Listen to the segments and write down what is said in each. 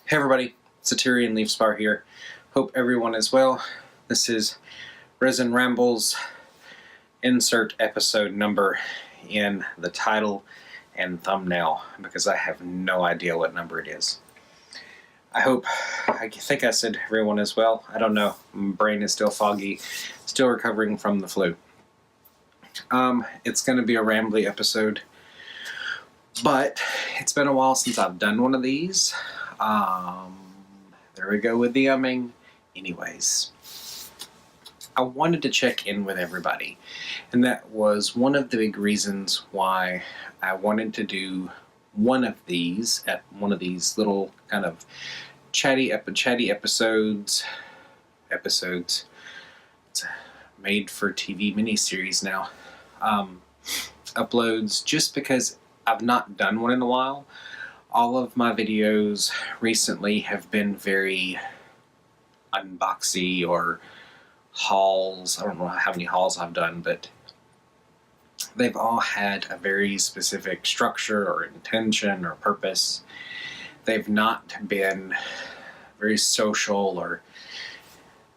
Hey everybody, Satirian Leaf Spar here. Hope everyone is well. This is Resin Rambles. Insert episode number in the title and thumbnail because I have no idea what number it is. I think I said everyone is well. I don't know. My brain is still foggy, still recovering from the flu. It's going to be a rambly episode, but it's been a while since I've done one of these. There we go with the umming. Anyways, I wanted to check in with everybody, and that was one of the big reasons why I wanted to do one of these little kind of chatty episodes. It's a made for TV miniseries now. Uploads, just because I've not done one in a while. All of my videos recently have been very unboxy or hauls. I don't know how many hauls I've done, but they've all had a very specific structure or intention or purpose. They've not been very social or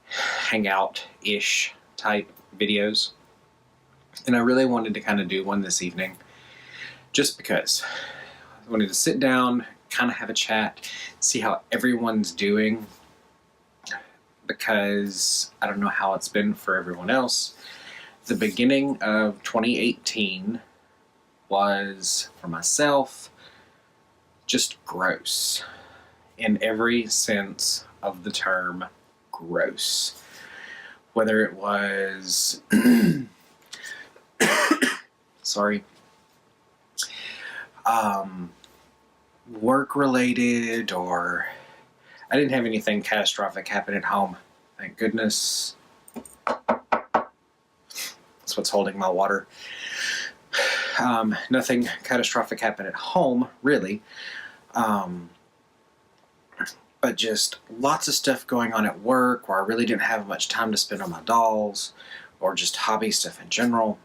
hangout-ish type videos. And I really wanted to kind of do one this evening just because I wanted to sit down, kind of have a chat, see how everyone's doing, because I don't know how it's been for everyone else. The beginning of 2018 was, for myself, just gross. In every sense of the term, gross. Whether it was sorry, work-related, or I didn't have anything catastrophic happen at home. Thank goodness. That's what's holding my water. Nothing catastrophic happened at home, really. But just lots of stuff going on at work where I really didn't have much time to spend on my dolls or just hobby stuff in general.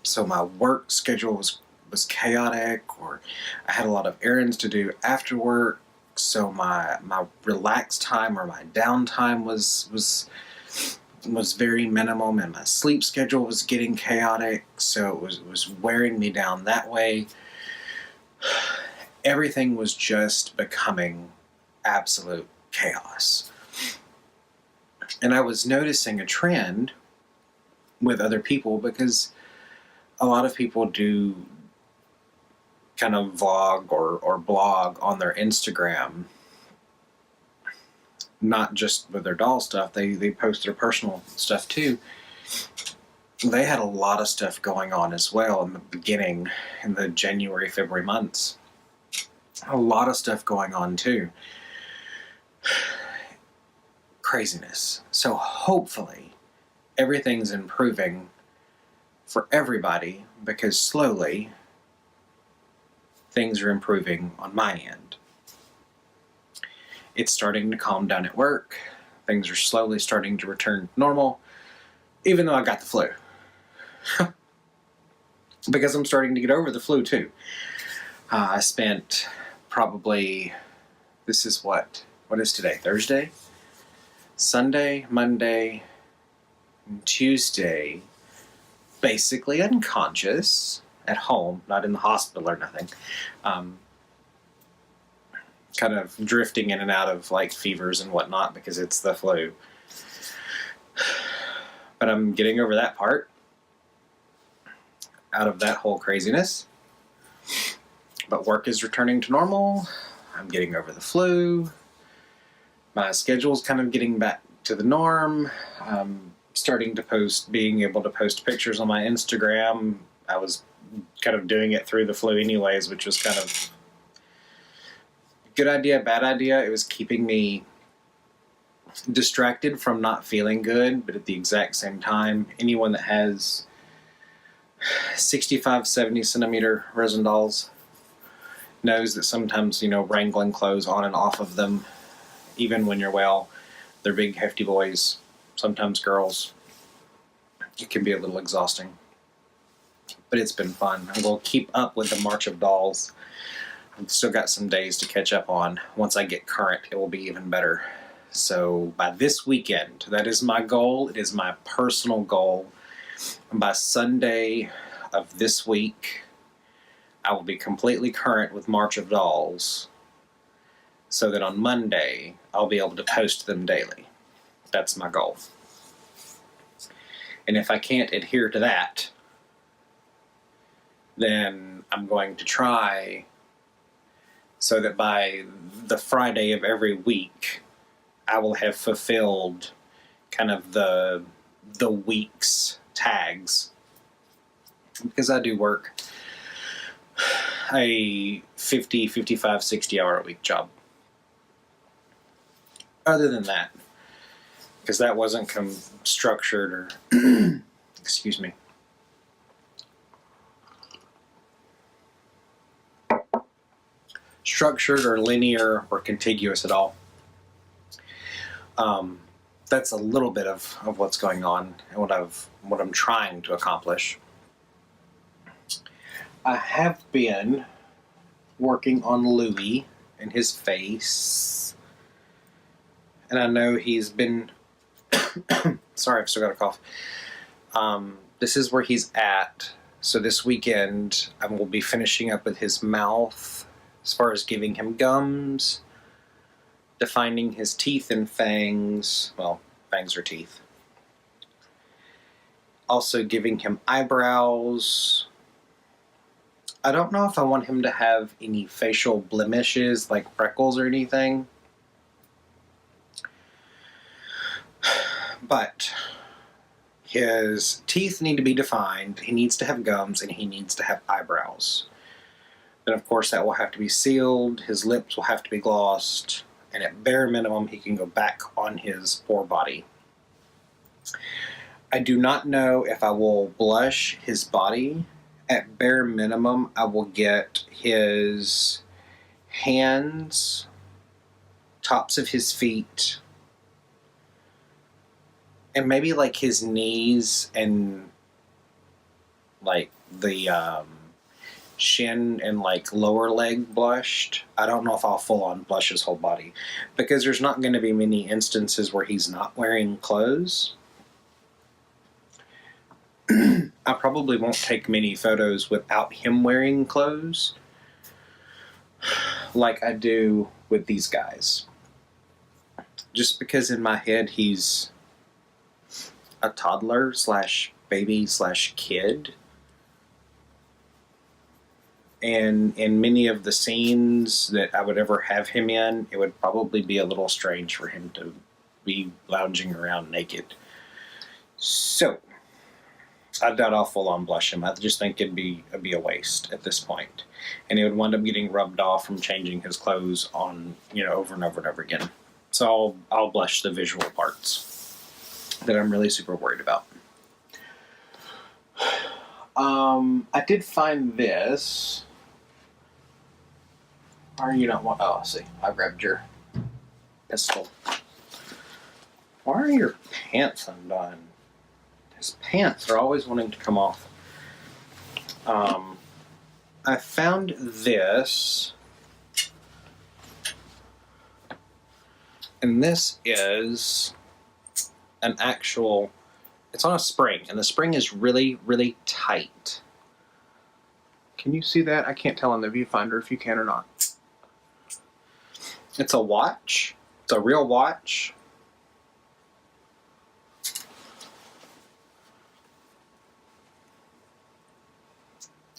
So my work schedule was chaotic, or I had a lot of errands to do after work. So my relaxed time or my downtime was very minimum, and my sleep schedule was getting chaotic. So it was wearing me down that way. Everything was just becoming absolute chaos. And I was noticing a trend with other people, because a lot of people do kind of vlog or blog on their Instagram, not just with their doll stuff. They post their personal stuff too. They had a lot of stuff going on as well in the beginning, in the January, February months. A lot of stuff going on too. Craziness. So hopefully everything's improving for everybody, because slowly things are improving on my end. It's starting to calm down at work. Things are slowly starting to return to normal, even though I got the flu. Because I'm starting to get over the flu too. I spent probably, this is what is today? Thursday? Sunday, Monday, and Tuesday, basically unconscious at home, not in the hospital or nothing. Kind of drifting in and out of like fevers and whatnot because it's the flu. But I'm getting over that part, out of that whole craziness. But work is returning to normal. I'm getting over the flu. My schedule's kind of getting back to the norm. Starting to being able to post pictures on my Instagram. I was kind of doing it through the flu anyways, which was kind of good idea, bad idea. It was keeping me distracted from not feeling good, but at the exact same time, anyone that has 65, 70 centimeter resin dolls knows that sometimes, wrangling clothes on and off of them, even when you're well, they're big, hefty boys, sometimes girls, it can be a little exhausting. But it's been fun. I'm going to keep up with the March of Dolls. I've still got some days to catch up on. Once I get current, it will be even better. So by this weekend, that is my goal. It is my personal goal. And by Sunday of this week, I will be completely current with March of Dolls, so that on Monday, I'll be able to post them daily. That's my goal. And if I can't adhere to that, then I'm going to try so that by the Friday of every week, I will have fulfilled kind of the week's tags. Because I do work a 50, 55, 60 hour a week job. Other than that, because that wasn't structured or, excuse me, structured or linear or contiguous at all. That's a little bit of what's going on and what I'm trying to accomplish. I have been working on Louie and his face, and I know he's been sorry, I've still got a cough. This is where he's at. So this weekend I will be finishing up with his mouth as far as giving him gums, defining his teeth and fangs. Well, fangs are teeth. Also giving him eyebrows. I don't know if I want him to have any facial blemishes like freckles or anything. But his teeth need to be defined, he needs to have gums, and he needs to have eyebrows. Then of course that will have to be sealed, his lips will have to be glossed, and at bare minimum he can go back on his poor body. I do not know if I will blush his body. At bare minimum I will get his hands, tops of his feet, and maybe like his knees and like the shin and like lower leg blushed. I don't know if I'll full on blush his whole body, because there's not going to be many instances where he's not wearing clothes. I probably won't take many photos without him wearing clothes like I do with these guys. Just because in my head he's a toddler slash baby slash kid. And in many of the scenes that I would ever have him in, it would probably be a little strange for him to be lounging around naked. So I doubt I'll full on blush him. I just think it'd be a waste at this point. And it would wind up getting rubbed off from changing his clothes on, over and over and over again. So I'll blush the visual parts that I'm really super worried about. I did find this. Are you not want? Oh, I see. I grabbed your pistol. Why are your pants undone? His pants are always wanting to come off. I found this, and this is an actual, it's on a spring, and the spring is really, really tight. Can you see that? I can't tell on the viewfinder if you can or not. It's a watch. It's a real watch.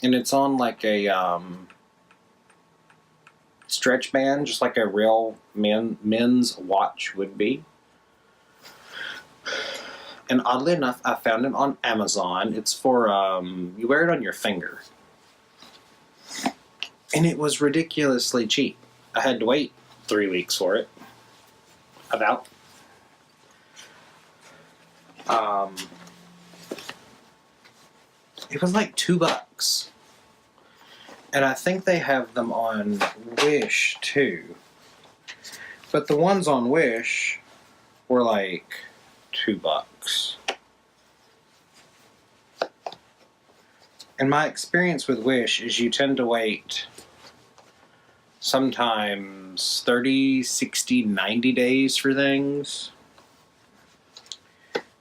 And it's on like a stretch band, just like a real men's watch would be. And oddly enough, I found it on Amazon. It's for, you wear it on your finger. And it was ridiculously cheap. I had to wait 3 weeks for it. About. It was like $2. And I think they have them on Wish too. But the ones on Wish were like $2. And my experience with Wish is you tend to wait sometimes 30, 60, 90 days for things.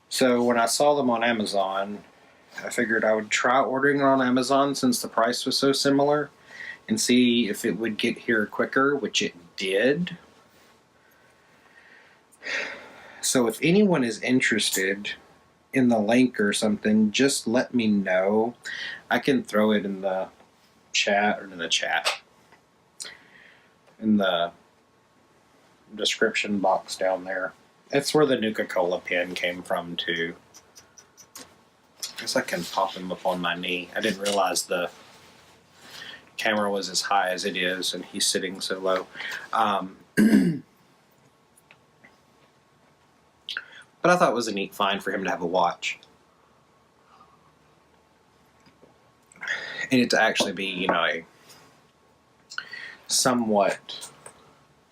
So when I saw them on Amazon, I figured I would try ordering it on Amazon since the price was so similar and see if it would get here quicker, which it did. So if anyone is interested in the link or something, just let me know. I can throw it in the chat, in the description box down there. That's where the Nuka-Cola pen came from too. I guess I can pop him up on my knee. I didn't realize the camera was as high as it is and he's sitting so low. But I thought it was a neat find for him to have a watch. And it to actually be, you know, a somewhat,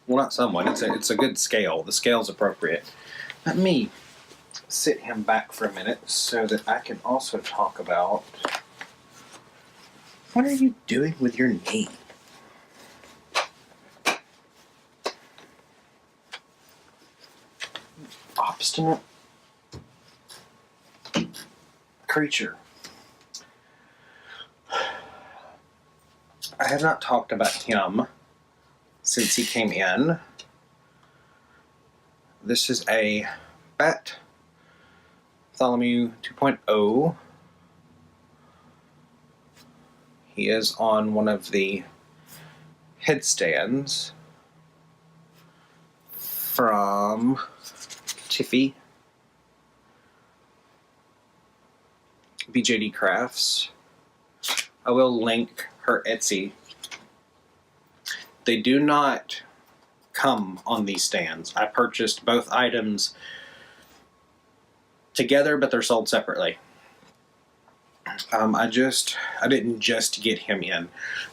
well, not somewhat, it's a good scale. The scale's appropriate. Let me sit him back for a minute so that I can also talk about, what are you doing with your knee? Obstinate creature. I have not talked about him since he came in. This is a Bartholomew 2.0. He is on one of the headstands from Tiffy, BJD Crafts. I will link her Etsy. They do not come on these stands. I purchased both items together, but they're sold separately. I didn't just get him in.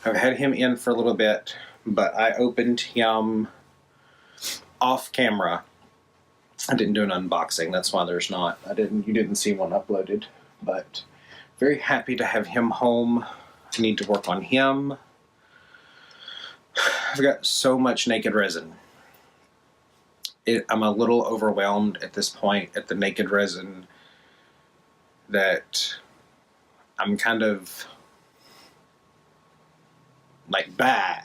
I've had him in for a little bit, but I opened him off camera. I didn't do an unboxing. That's why there's not. You didn't see one uploaded, but very happy to have him home. I need to work on him. I've got so much naked resin. I'm a little overwhelmed at this point at the naked resin that I'm kind of like, bah.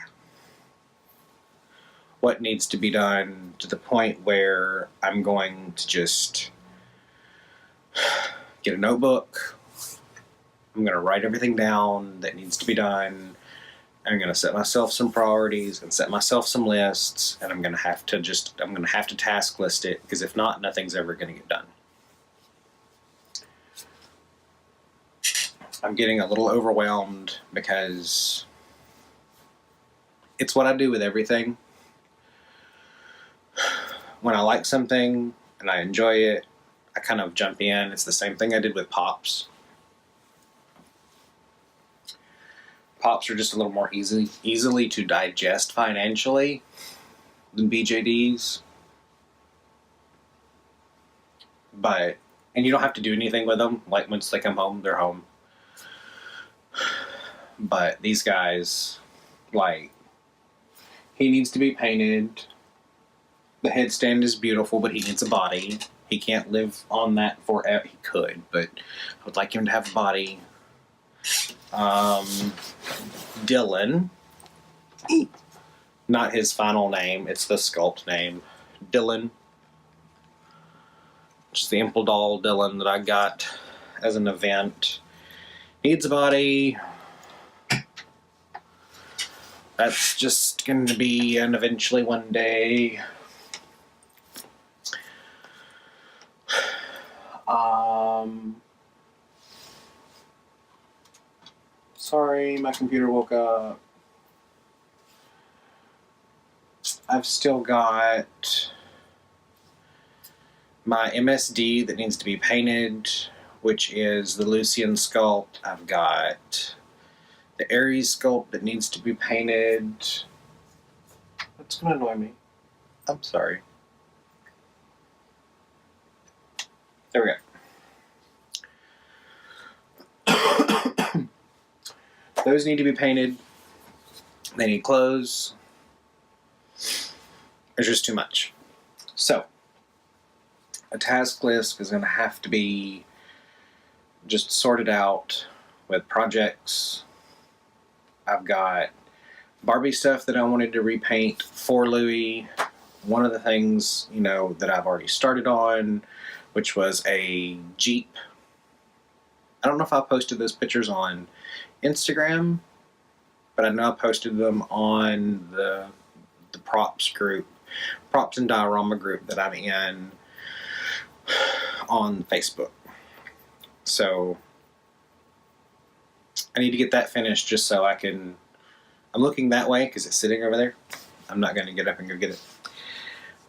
What needs to be done, to the point where I'm going to just get a notebook. I'm going to write everything down that needs to be done. I'm going to set myself some priorities and set myself some lists, and I'm going to have to task list it, because if not, nothing's ever going to get done. I'm getting a little overwhelmed because it's what I do with everything. When I like something and I enjoy it, I kind of jump in. It's the same thing I did with Pops. Pops are just a little more easily to digest financially than BJDs. And you don't have to do anything with them. Like, once they come home, they're home. But these guys, like, he needs to be painted. The headstand is beautiful, but he needs a body. He can't live on that forever. He could, but I would like him to have a body. Dylan, not his final name, it's the sculpt name, Dylan, which is the Impldoll Dylan that I got as an event. Needs a body. That's just going to be an eventually one day. Sorry, my computer woke up. I've still got my MSD that needs to be painted, which is the Lucian sculpt. I've got the Aries sculpt that needs to be painted. That's going to annoy me. I'm sorry. There we go. Those need to be painted. They need clothes. There's just too much. So, a task list is going to have to be just sorted out with projects. I've got Barbie stuff that I wanted to repaint for Louie. One of the things, you know, that I've already started on, which was a Jeep. I don't know if I posted those pictures on Instagram, but I know I posted them on the props group, props and diorama group that I'm in on Facebook. So I need to get that finished just so I can, I'm looking that way because it's sitting over there. I'm not going to get up and go get it.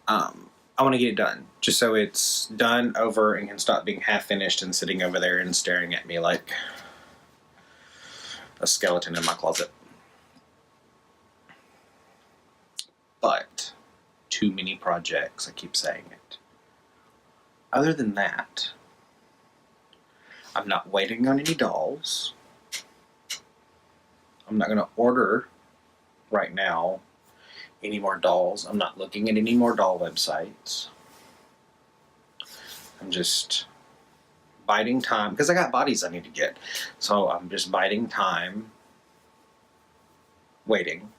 I want to get it done just so it's done over and can stop being half finished and sitting over there and staring at me like a skeleton in my closet. But too many projects, I keep saying it. Other than that, I'm not waiting on any dolls. I'm not going to order right now any more dolls. I'm not looking at any more doll websites. I'm just biding time because I got bodies I need to get. So I'm just biding time, waiting.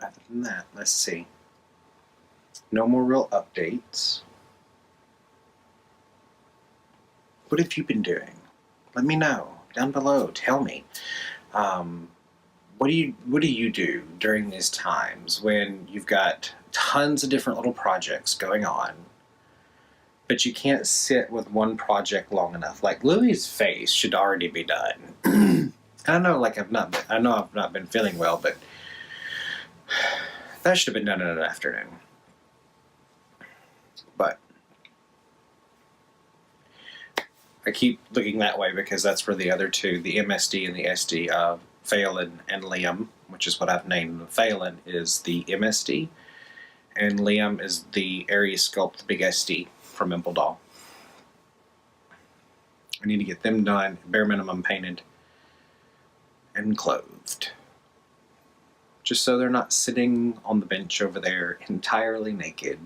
Other than that, let's see. No more real updates. What have you been doing? Let me know down below. Tell me. What do you do during these times when you've got tons of different little projects going on, but you can't sit with one project long enough? Like Louie's face should already be done. I know, like I've not been feeling well, but that should have been done in an afternoon. But I keep looking that way because that's where the other two, the MSD and the SD, Phelan and Liam, which is what I've named them. Phelan is the MSD, and Liam is the Area Sculpt, the big SD from Impldoll. I need to get them done, bare minimum painted and clothed. Just so they're not sitting on the bench over there entirely naked.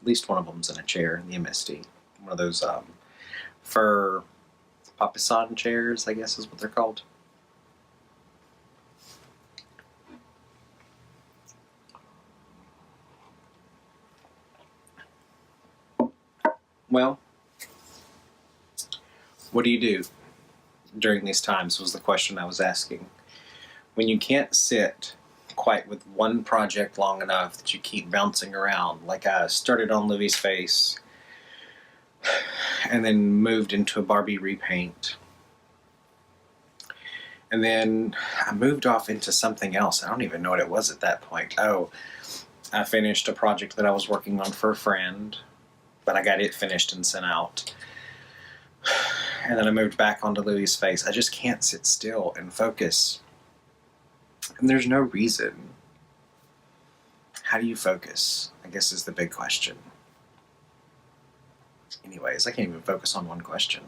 At least one of them's in a chair, the MSD. One of those fur papasan chairs, I guess is what they're called. Well, what do you do during these times was the question I was asking. When you can't sit quite with one project long enough that you keep bouncing around, like I started on Louie's face and then moved into a Barbie repaint. And then I moved off into something else. I don't even know what it was at that point. Oh, I finished a project that I was working on for a friend, but I got it finished and sent out. And then I moved back onto Louie's face. I just can't sit still and focus. And there's no reason. How do you focus? I guess is the big question. Anyways, I can't even focus on one question.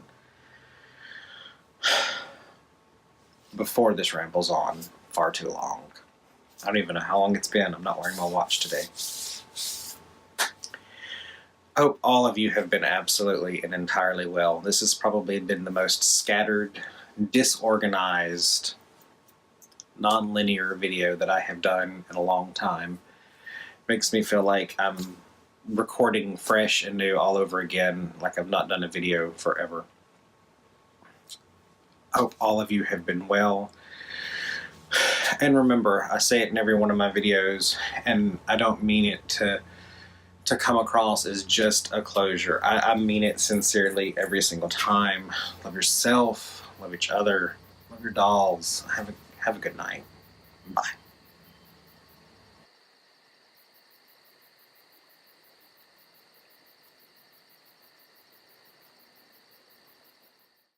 Before this rambles on far too long. I don't even know how long it's been. I'm not wearing my watch today. I hope all of you have been absolutely and entirely well. This has probably been the most scattered, disorganized, non-linear video that I have done in a long time. Makes me feel like I'm recording fresh and new all over again, like I've not done a video forever. I hope all of you have been well. And remember, I say it in every one of my videos, and I don't mean it to come across as just a closure. I mean it sincerely every single time. Love yourself, love each other, love your dolls. Have a good night. Bye.